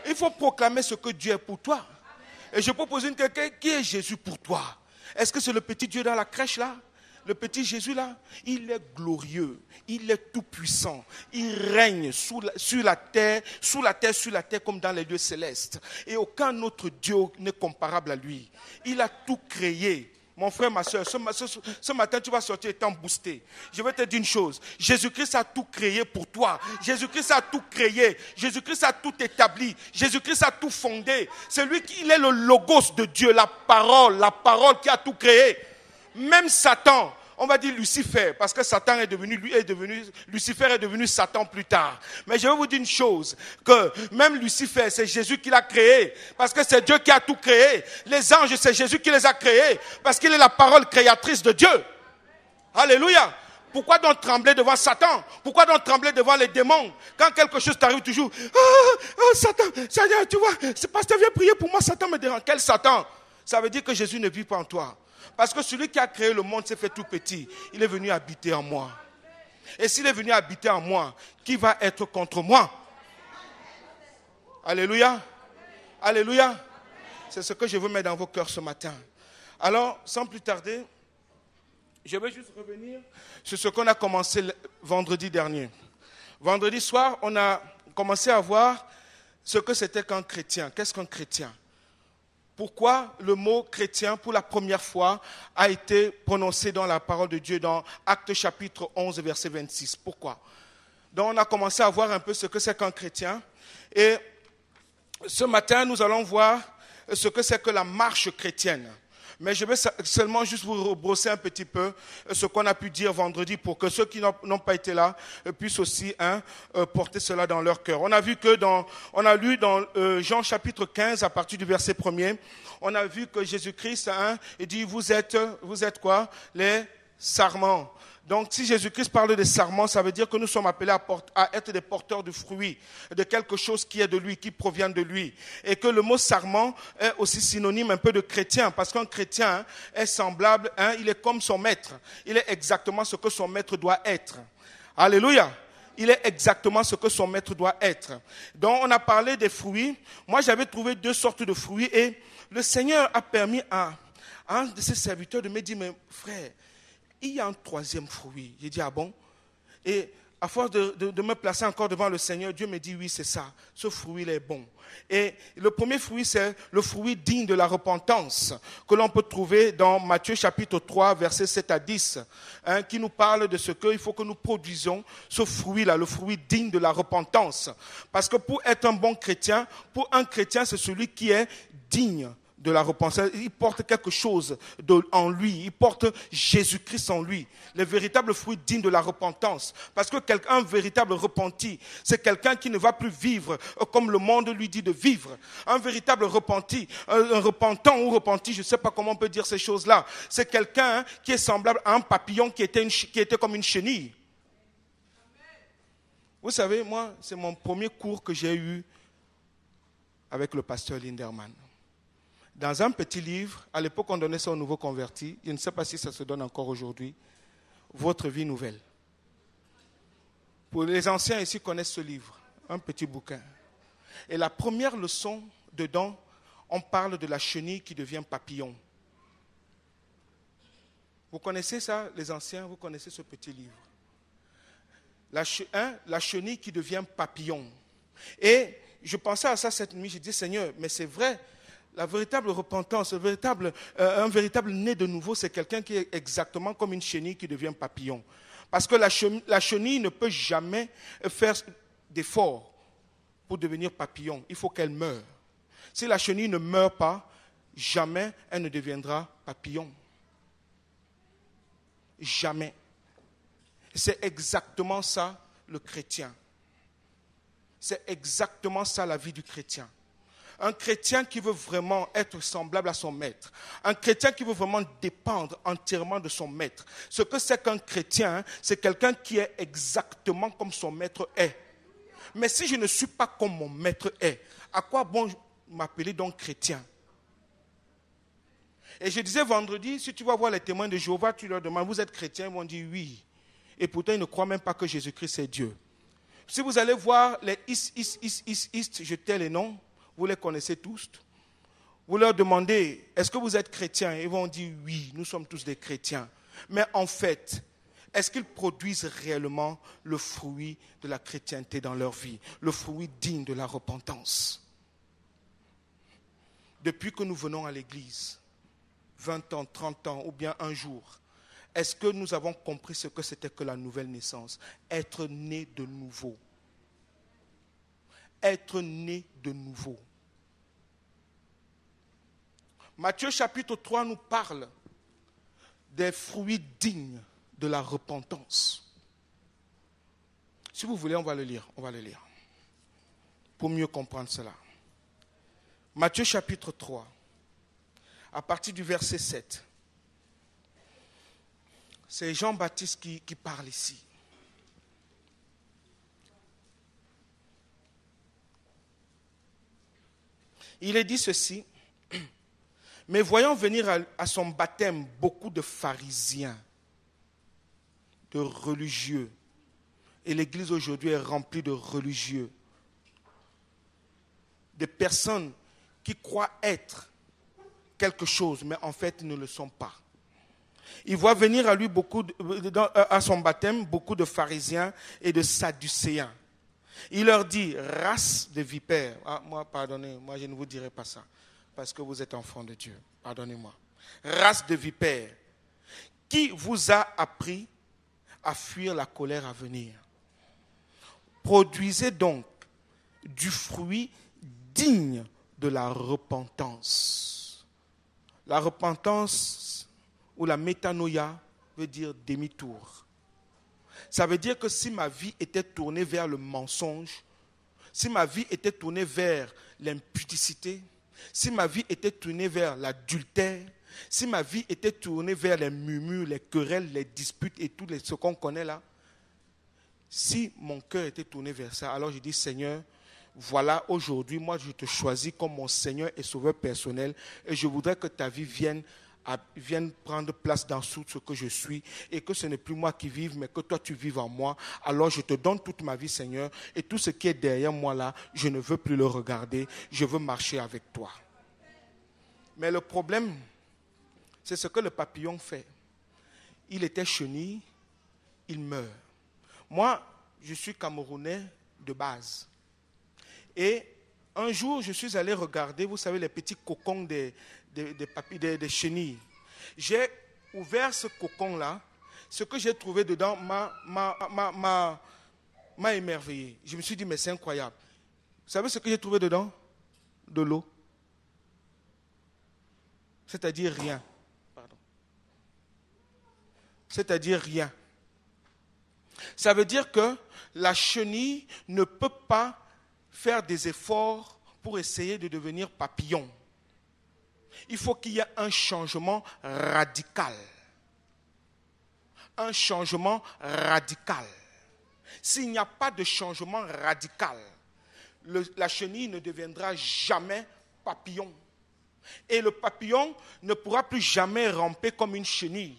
Il faut proclamer ce que Dieu est pour toi. Et je peux poser une question, qui est Jésus pour toi? Est-ce que c'est le petit Dieu dans la crèche là? Le petit Jésus là? Il est glorieux, il est tout puissant. Il règne sur la terre comme dans les lieux célestes. Et aucun autre Dieu n'est comparable à lui. Il a tout créé. Mon frère, ma soeur, ce matin, tu vas sortir étant boosté. Je vais te dire une chose. Jésus-Christ a tout créé pour toi. Jésus-Christ a tout créé. Jésus-Christ a tout établi. Jésus-Christ a tout fondé. C'est lui qui est le logos de Dieu, la parole qui a tout créé. Même Satan, on va dire Lucifer, parce que Lucifer est devenu Satan plus tard. Mais je vais vous dire une chose, que même Lucifer, c'est Jésus qui l'a créé, parce que c'est Dieu qui a tout créé. Les anges, c'est Jésus qui les a créés, parce qu'il est la parole créatrice de Dieu. Alléluia. Pourquoi donc trembler devant Satan? Pourquoi donc trembler devant les démons? Quand quelque chose t'arrive toujours, Satan, tu vois, c'est parce que viens prier pour moi, Satan me dérange. Quel Satan? Ça veut dire que Jésus ne vit pas en toi. Parce que celui qui a créé le monde s'est fait tout petit. Il est venu habiter en moi. Et s'il est venu habiter en moi, qui va être contre moi? Alléluia. Alléluia. C'est ce que je veux mettre dans vos cœurs ce matin. Alors, sans plus tarder, je vais juste revenir sur ce qu'on a commencé vendredi dernier. Vendredi soir, on a commencé à voir ce que c'était qu'un chrétien. Qu'est-ce qu'un chrétien? Pourquoi le mot chrétien, pour la première fois, a été prononcé dans la parole de Dieu, dans Actes chapitre 11, verset 26. Pourquoi? Donc on a commencé à voir un peu ce que c'est qu'un chrétien. Et ce matin, nous allons voir ce que c'est que la marche chrétienne. Mais je vais seulement juste vous rebrosser un petit peu ce qu'on a pu dire vendredi pour que ceux qui n'ont pas été là puissent aussi porter cela dans leur cœur. On a vu on a lu dans Jean chapitre 15 à partir du verset 1er, on a vu que Jésus-Christ il dit vous êtes quoi? Les sarments. Donc, si Jésus-Christ parle des sarments, ça veut dire que nous sommes appelés à être des porteurs de fruits, de quelque chose qui est de lui, qui provient de lui. Et que le mot sarment est aussi synonyme un peu de chrétien, parce qu'un chrétien est semblable, il est comme son maître. Il est exactement ce que son maître doit être. Alléluia. Il est exactement ce que son maître doit être. Donc, on a parlé des fruits. Moi, j'avais trouvé 2 sortes de fruits et le Seigneur a permis à un de ses serviteurs de me dire, mais frère, il y a un 3e fruit. J'ai dit, ah bon? Et à force de me placer encore devant le Seigneur, Dieu me dit, oui, c'est ça. Ce fruit, il est bon. Et le premier fruit, c'est le fruit digne de la repentance, que l'on peut trouver dans Matthieu chapitre 3, versets 7 à 10, qui nous parle de ce qu'il faut que nous produisions, ce fruit-là, le fruit digne de la repentance. Parce que pour être un bon chrétien, pour un chrétien, c'est celui qui est digne de la repentance. Il porte quelque chose en lui. Il porte Jésus-Christ en lui. Le véritable fruit digne de la repentance. Parce que un véritable repenti, c'est quelqu'un qui ne va plus vivre comme le monde lui dit de vivre. Un véritable repenti, un repentant ou repenti, je ne sais pas comment on peut dire ces choses-là. C'est quelqu'un qui est semblable à un papillon qui était comme une chenille. Vous savez, moi, c'est mon premier cours que j'ai eu avec le pasteur Linderman. Dans un petit livre, à l'époque on donnait ça aux nouveaux convertis, je ne sais pas si ça se donne encore aujourd'hui, Votre vie nouvelle. Pour les anciens ici connaissent ce livre, un petit bouquin. Et la première leçon dedans, on parle de la chenille qui devient papillon. Vous connaissez ça, les anciens, vous connaissez ce petit livre. La chenille qui devient papillon. Et je pensais à ça cette nuit, je dis Seigneur, mais c'est vrai. La véritable repentance, un véritable né de nouveau, c'est quelqu'un qui est exactement comme une chenille qui devient papillon. Parce que la chenille ne peut jamais faire d'efforts pour devenir papillon. Il faut qu'elle meure. Si la chenille ne meurt pas, jamais elle ne deviendra papillon. Jamais. C'est exactement ça le chrétien. C'est exactement ça la vie du chrétien. Un chrétien qui veut vraiment être semblable à son maître. Un chrétien qui veut vraiment dépendre entièrement de son maître. Ce que c'est qu'un chrétien, c'est quelqu'un qui est exactement comme son maître est. Mais si je ne suis pas comme mon maître est, à quoi bon m'appeler donc chrétien? Et je disais vendredi, si tu vas voir les témoins de Jéhovah, tu leur demandes, vous êtes chrétien? Ils vont dire oui. Et pourtant, ils ne croient même pas que Jésus-Christ est Dieu. Si vous allez voir les East, je tais les noms, Vous les connaissez tous. Vous leur demandez, est-ce que vous êtes chrétiens? Ils vont dire, oui, nous sommes tous des chrétiens. Mais en fait, est-ce qu'ils produisent réellement le fruit de la chrétienté dans leur vie, le fruit digne de la repentance? Depuis que nous venons à l'église, 20 ans, 30 ans ou bien un jour, est-ce que nous avons compris ce que c'était que la nouvelle naissance? Être né de nouveau. Être né de nouveau. Matthieu chapitre 3 nous parle des fruits dignes de la repentance. Si vous voulez, on va le lire. Pour mieux comprendre cela. Matthieu chapitre 3, à partir du verset 7. C'est Jean-Baptiste qui parle ici. Il est dit ceci. Mais voyant venir à son baptême beaucoup de pharisiens, de religieux, et l'église aujourd'hui est remplie de religieux, de personnes qui croient être quelque chose, mais en fait ils ne le sont pas. Il voit venir à lui à son baptême beaucoup de pharisiens et de sadducéens. Il leur dit, race de vipères. Moi, pardonnez, moi je ne vous dirai pas ça, parce que vous êtes enfants de Dieu. Pardonnez-moi. Race de vipères, qui vous a appris à fuir la colère à venir? Produisez donc du fruit digne de la repentance. La repentance ou la métanoïa veut dire demi-tour. Ça veut dire que si ma vie était tournée vers le mensonge, si ma vie était tournée vers l'impudicité, si ma vie était tournée vers l'adultère, si ma vie était tournée vers les murmures, les querelles, les disputes et tout ce qu'on connaît là, si mon cœur était tourné vers ça, alors je dis, Seigneur, voilà, aujourd'hui, moi je te choisis comme mon Seigneur et Sauveur personnel et je voudrais que ta vie vienne prendre place dans tout ce que je suis et que ce n'est plus moi qui vive, mais que toi tu vives en moi. Alors je te donne toute ma vie, Seigneur, et tout ce qui est derrière moi là, je ne veux plus le regarder, je veux marcher avec toi. Mais le problème, c'est ce que le papillon fait. Il était chenille, il meurt. Moi, je suis Camerounais de base. Et un jour, je suis allé regarder, vous savez, les petits cocons des chenilles. J'ai ouvert ce cocon-là. Ce que j'ai trouvé dedans m'a émerveillé. Je me suis dit, mais c'est incroyable. Vous savez ce que j'ai trouvé dedans? De l'eau. C'est-à-dire rien. Pardon. C'est-à-dire rien. Ça veut dire que la chenille ne peut pas faire des efforts pour essayer de devenir papillon. Il faut qu'il y ait un changement radical. Un changement radical. S'il n'y a pas de changement radical, la chenille ne deviendra jamais papillon. Et le papillon ne pourra plus jamais ramper comme une chenille.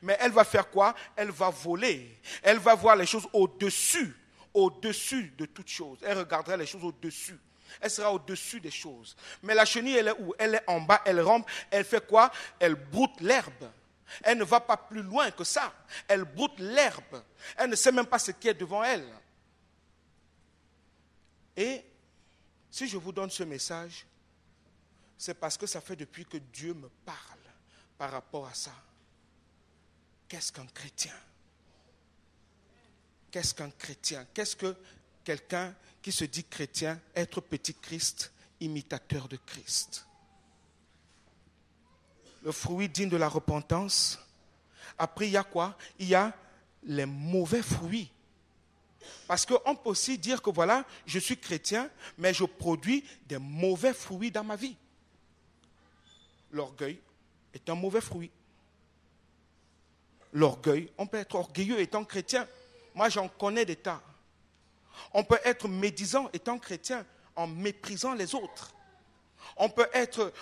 Mais elle va faire quoi? Elle va voler. Elle va voir les choses au-dessus de toutes choses. Elle regardera les choses au-dessus. Elle sera au-dessus des choses. Mais la chenille, elle est où? Elle est en bas, elle rampe. Elle fait quoi? Elle broute l'herbe. Elle ne va pas plus loin que ça. Elle broute l'herbe. Elle ne sait même pas ce qui est devant elle. Et si je vous donne ce message, c'est parce que ça fait depuis que Dieu me parle par rapport à ça. Qu'est-ce qu'un chrétien? Qu'est-ce qu'un chrétien? Qu'est-ce que quelqu'un qui se dit chrétien, être petit Christ, imitateur de Christ? Le fruit digne de la repentance. Après, il y a quoi? Il y a les mauvais fruits. Parce qu'on peut aussi dire que voilà, je suis chrétien, mais je produis des mauvais fruits dans ma vie. L'orgueil est un mauvais fruit. L'orgueil, on peut être orgueilleux étant chrétien. Moi, j'en connais des tas. On peut être médisant étant chrétien en méprisant les autres. On peut être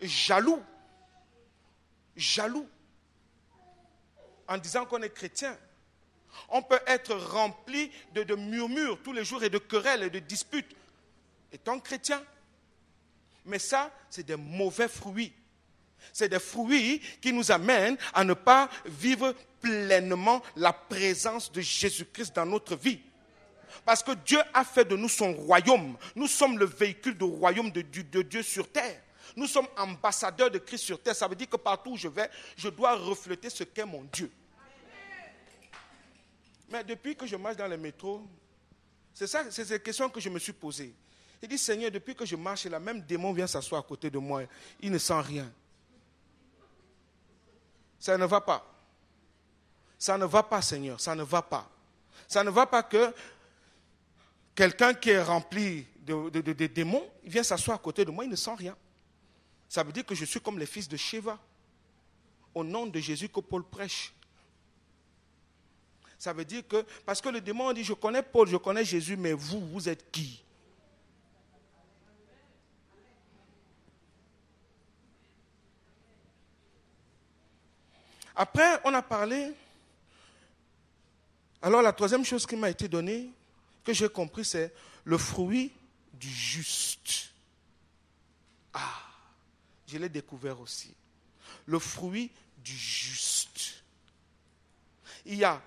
jaloux en disant qu'on est chrétien. On peut être rempli de murmures tous les jours et de querelles et de disputes étant chrétien. Mais ça, c'est des mauvais fruits. C'est des fruits qui nous amènent à ne pas vivre pleinement la présence de Jésus-Christ dans notre vie. Parce que Dieu a fait de nous son royaume. Nous sommes le véhicule du royaume de Dieu sur terre. Nous sommes ambassadeurs de Christ sur terre. Ça veut dire que partout où je vais, je dois refléter ce qu'est mon Dieu. Mais depuis que je marche dans les métros, c'est ces questions que je me suis posées. Il dit, Seigneur, depuis que je marche, là, même démon vient s'asseoir à côté de moi. Il ne sent rien. Ça ne va pas. Ça ne va pas, Seigneur. Ça ne va pas. Ça ne va pas que quelqu'un qui est rempli de démons, il vient s'asseoir à côté de moi, il ne sent rien. Ça veut dire que je suis comme les fils de Sheva. Au nom de Jésus que Paul prêche. Ça veut dire que, parce que le démon dit, je connais Paul, je connais Jésus, mais vous êtes qui? Après, on a parlé. Alors, la troisième chose qui m'a été donnée, que j'ai compris, c'est le fruit du juste. Ah, je l'ai découvert aussi. Le fruit du juste. Il y a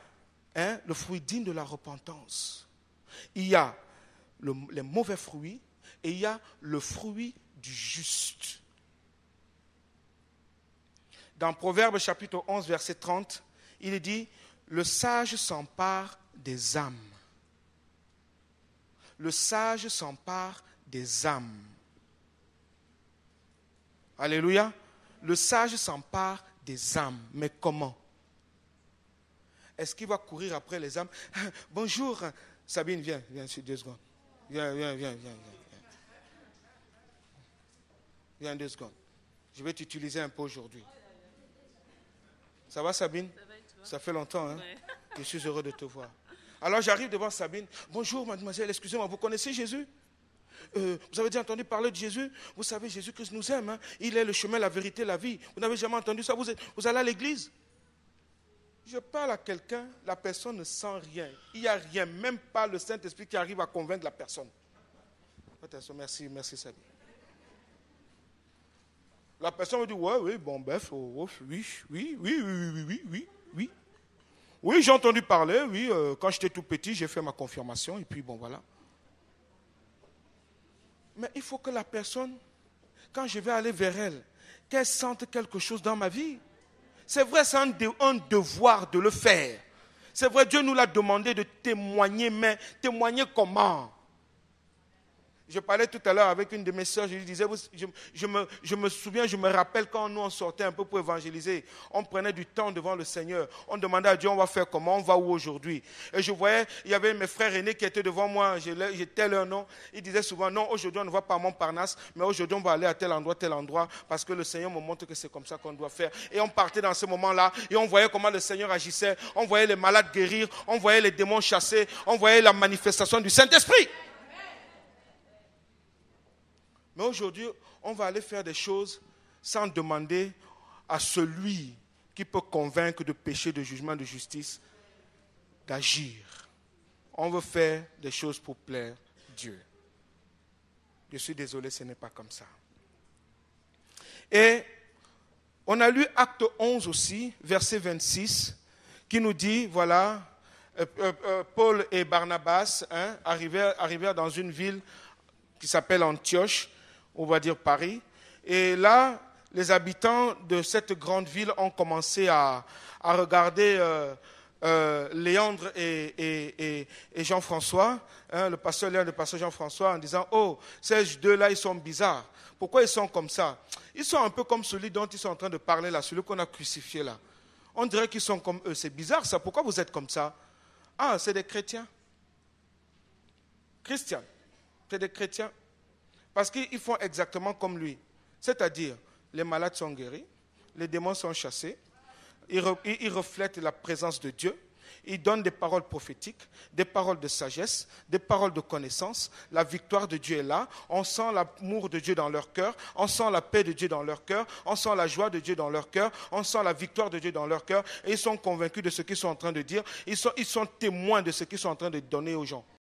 le fruit digne de la repentance. Il y a les mauvais fruits et il y a le fruit du juste. Dans Proverbes chapitre 11, verset 30, il est dit, le sage s'empare des âmes. Le sage s'empare des âmes. Alléluia. Le sage s'empare des âmes. Mais comment? Est-ce qu'il va courir après les âmes? Bonjour, Sabine, viens sur 2 secondes. Viens. Viens 2 secondes. Je vais t'utiliser un peu aujourd'hui. Ça va, Sabine? Ça va et toi? Ça fait longtemps, hein? Ouais. Je suis heureux de te voir. Alors j'arrive devant Sabine. Bonjour, mademoiselle, excusez-moi, vous connaissez Jésus? Vous avez déjà entendu parler de Jésus? Vous savez, Jésus-Christ nous aime. Hein? Il est le chemin, la vérité, la vie. Vous n'avez jamais entendu ça? Vous allez à l'église? Je parle à quelqu'un, la personne ne sent rien. Il n'y a rien, même pas le Saint-Esprit qui arrive à convaincre la personne. Attention, merci Sabine. La personne me dit, oui, bon, bref, oui. Oui, j'ai entendu parler, oui, quand j'étais tout petit, j'ai fait ma confirmation, et puis bon, voilà. Mais il faut que la personne, quand je vais aller vers elle, qu'elle sente quelque chose dans ma vie. C'est vrai, c'est un devoir de le faire. C'est vrai, Dieu nous l'a demandé de témoigner, mais témoigner comment? Je parlais tout à l'heure avec une de mes sœurs, je lui disais, je me souviens, je me rappelle quand nous on sortait un peu pour évangéliser, on prenait du temps devant le Seigneur, on demandait à Dieu, on va faire comment, on va où aujourd'hui? Et je voyais, il y avait mes frères aînés qui étaient devant moi, j'étais leur nom, ils disaient souvent, non, aujourd'hui on ne va pas à Montparnasse, mais aujourd'hui on va aller à tel endroit, parce que le Seigneur me montre que c'est comme ça qu'on doit faire. Et on partait dans ce moment-là, et on voyait comment le Seigneur agissait, on voyait les malades guérir, on voyait les démons chasser, on voyait la manifestation du Saint-Esprit. Mais aujourd'hui, on va aller faire des choses sans demander à celui qui peut convaincre de péché, de jugement, de justice, d'agir. On veut faire des choses pour plaire Dieu. Je suis désolé, ce n'est pas comme ça. Et on a lu Acte 11 aussi, verset 26, qui nous dit, voilà, Paul et Barnabas arrivèrent dans une ville qui s'appelle Antioche, on va dire Paris. Et là, les habitants de cette grande ville ont commencé à regarder Léandre et Jean-François, le pasteur Léandre et le pasteur Jean-François, en disant, oh, ces deux-là, ils sont bizarres. Pourquoi ils sont comme ça? Ils sont un peu comme celui dont ils sont en train de parler là, celui qu'on a crucifié là. On dirait qu'ils sont comme eux. C'est bizarre ça. Pourquoi vous êtes comme ça? Ah, c'est des chrétiens. Christians. C'est des chrétiens. Parce qu'ils font exactement comme lui. C'est-à-dire, les malades sont guéris, les démons sont chassés, ils reflètent la présence de Dieu, ils donnent des paroles prophétiques, des paroles de sagesse, des paroles de connaissance. La victoire de Dieu est là. On sent l'amour de Dieu dans leur cœur, on sent la paix de Dieu dans leur cœur, on sent la joie de Dieu dans leur cœur, on sent la victoire de Dieu dans leur cœur. Et ils sont convaincus de ce qu'ils sont en train de dire. Ils sont témoins de ce qu'ils sont en train de donner aux gens.